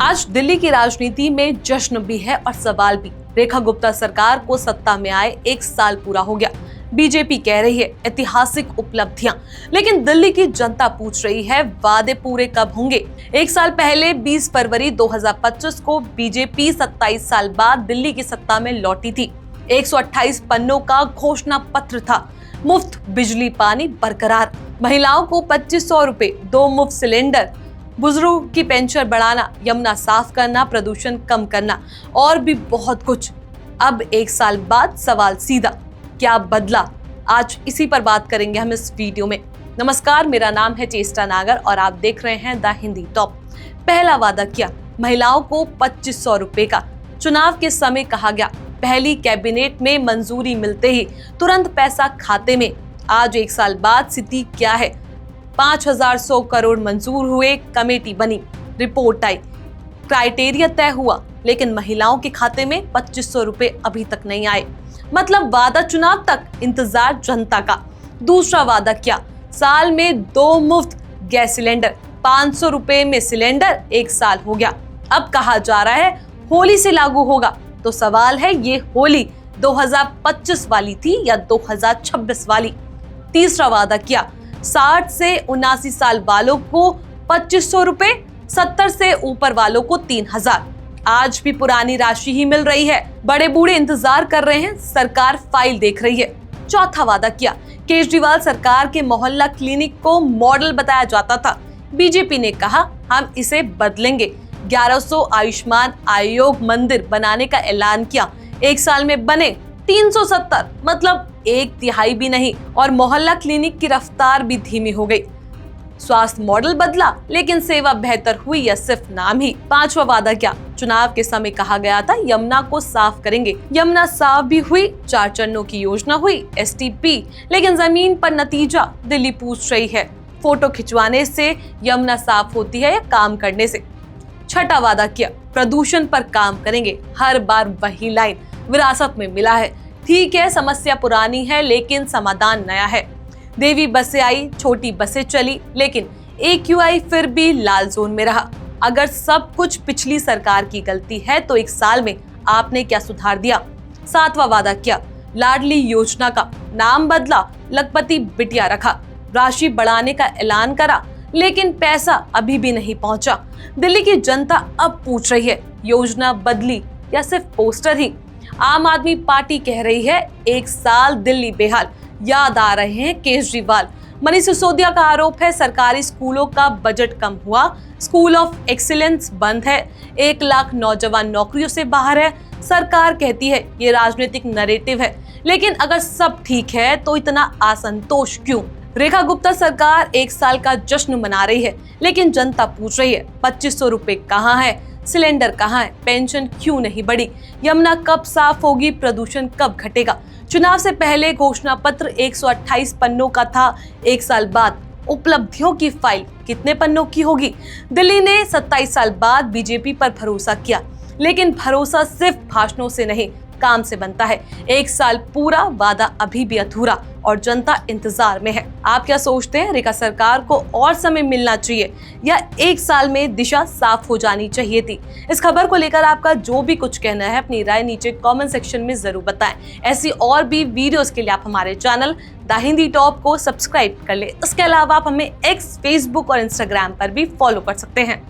आज दिल्ली की राजनीति में जश्न भी है और सवाल भी। रेखा गुप्ता सरकार को सत्ता में आए 1 साल पूरा हो गया। बीजेपी कह रही है ऐतिहासिक उपलब्धियां, लेकिन दिल्ली की जनता पूछ रही है वादे पूरे कब होंगे। 1 साल पहले 20 फरवरी 2025 को बीजेपी 27 साल बाद दिल्ली की सत्ता में लौटी थी। 128 पन्नों का घोषणा पत्र था। मुफ्त बिजली पानी बरकरार, महिलाओं को 2500 रुपए, 2 मुफ्त सिलेंडर, बुजुर्गों की पेंशन बढ़ाना, यमुना साफ करना, प्रदूषण कम करना और भी बहुत कुछ। अब 1 साल बाद सवाल सीधा, क्या बदला? आज इसी पर बात करेंगे हम इस वीडियो में। नमस्कार, मेरा नाम है चेष्टा नागर और आप देख रहे हैं द हिंदी टॉप। पहला वादा किया, महिलाओं को 2500 रुपए का। चुनाव के समय कहा गया, पहली कैबिनेट में मंजूरी मिलते ही तुरंत पैसा खाते में। आज 1 साल बाद स्थिति क्या है? 5100 करोड़ मंजूर हुए, कमेटी बनी, रिपोर्ट आई, क्राइटेरिया तय हुआ, लेकिन महिलाओं के खाते में 2500 रुपए अभी तक नहीं आए। मतलब वादा चुनाव तक, इंतजार जनता का। दूसरा वादा क्या? साल में 2 मुफ्त गैस सिलेंडर, 500 रुपए में सिलेंडर। 1 साल हो गया, अब कहा जा रहा है होली से लागू होगा। तो सवाल है, ये होली 2025 वाली थी या 2026 वाली? तीसरा वादा किया, 60 से 79 साल वालों को 2500 रुपए, 70 से ऊपर वालों को 3000। आज भी पुरानी राशि ही मिल रही है। बड़े बूढ़े इंतजार कर रहे हैं, सरकार फाइल देख रही है। चौथा वादा किया, केजरीवाल सरकार के मोहल्ला क्लिनिक को मॉडल बताया जाता था। बीजेपी ने कहा हम इसे बदलेंगे। 1100 आयुष्मान आयोग मंदिर बनाने का ऐलान किया। 1 साल में बने 370, मतलब 1/3 भी नहीं। और मोहल्ला क्लिनिक की रफ्तार भी धीमी हो गई। स्वास्थ्य मॉडल बदला, लेकिन सेवा बेहतर हुई या सिर्फ नाम ही? पांचवा वादा क्या? चुनाव के समय कहा गया था यमुना को साफ करेंगे। यमुना साफ भी हुई, 4 चरणों की योजना हुई, एसटीपी, लेकिन जमीन पर नतीजा दिल्ली पूछ रही है, फोटो खिंचवाने से यमुना साफ होती है या काम करने से? छठा वादा किया, प्रदूषण पर काम करेंगे। हर बार वही लाइन, विरासत में मिला है। ठीक है, समस्या पुरानी है लेकिन समाधान नया है। देवी बसें आई, छोटी बसें चली, लेकिन AQI फिर भी लाल जोन में रहा। अगर सब कुछ पिछली सरकार की गलती है तो 1 साल में आपने क्या सुधार दिया? 7वां वादा किया, लाडली योजना का नाम बदला, लखपति बिटिया रखा, राशि बढ़ाने का ऐलान करा, लेकिन पैसा अभी भी नहीं पहुंचा। दिल्ली की जनता अब पूछ रही है, योजना बदली या सिर्फ पोस्टर ही? आम आदमी पार्टी कह रही है 1 साल दिल्ली बेहाल। याद आ रहे हैं केजरीवाल। मनीष सिसोदिया का आरोप है सरकारी स्कूलों का बजट कम हुआ, स्कूल ऑफ एक्सीलेंस बंद है, 1 लाख नौजवान नौकरियों से बाहर है। सरकार कहती है ये राजनीतिक नैरेटिव है, लेकिन अगर सब ठीक है तो इतना असंतोष क्यों? रेखा गुप्ता सरकार 1 साल का जश्न मना रही है, लेकिन जनता पूछ रही है 2500 रुपए कहाँ है, सिलेंडर कहाँ है, पेंशन क्यों नहीं बढ़ी, यमुना कब साफ होगी, प्रदूषण कब घटेगा? चुनाव से पहले घोषणा पत्र 128 पन्नों का था। 1 साल बाद उपलब्धियों की फाइल कितने पन्नों की होगी? दिल्ली ने 27 साल बाद बीजेपी पर भरोसा किया, लेकिन भरोसा सिर्फ भाषणों से नहीं, काम से बनता है। 1 साल पूरा, वादा अभी भी अधूरा और जनता इंतजार में है। आप क्या सोचते हैं? रेखा सरकार को और समय मिलना चाहिए या 1 साल में दिशा साफ हो जानी चाहिए थी? इस खबर को लेकर आपका जो भी कुछ कहना है, अपनी राय नीचे कमेंट सेक्शन में जरूर बताएं। ऐसी और भी वीडियोस के लिए आप हमारे चैनल द हिंदी टॉप को सब्सक्राइब कर ले। इसके अलावा आप हमें X, Facebook और Instagram पर भी फॉलो कर सकते हैं।